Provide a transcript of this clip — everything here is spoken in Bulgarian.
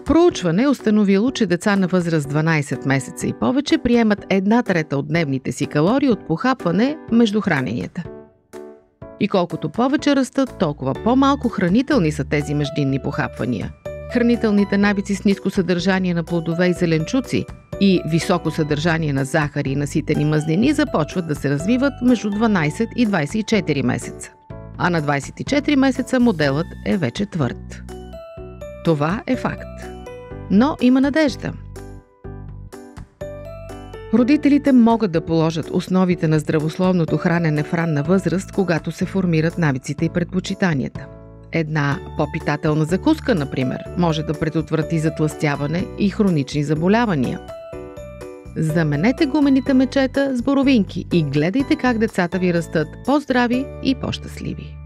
Проучване е установило, че деца на възраст 12 месеца и повече приемат 1/3 от дневните си калории от похапване между храненията. И колкото повече растат, толкова по-малко хранителни са тези междинни похапвания. Хранителните навици с ниско съдържание на плодове и зеленчуци и високо съдържание на захари и наситени мазнини започват да се развиват между 12 и 24 месеца. А на 24 месеца моделът е вече твърд. Това е факт. Но има надежда. Родителите могат да положат основите на здравословното хранене в ранна възраст, когато се формират навиците и предпочитанията. Една по-питателна закуска, например, може да предотврати затлъстяване и хронични заболявания. Заменете гумените мечета с боровинки и гледайте как децата ви растат по-здрави и по-щастливи.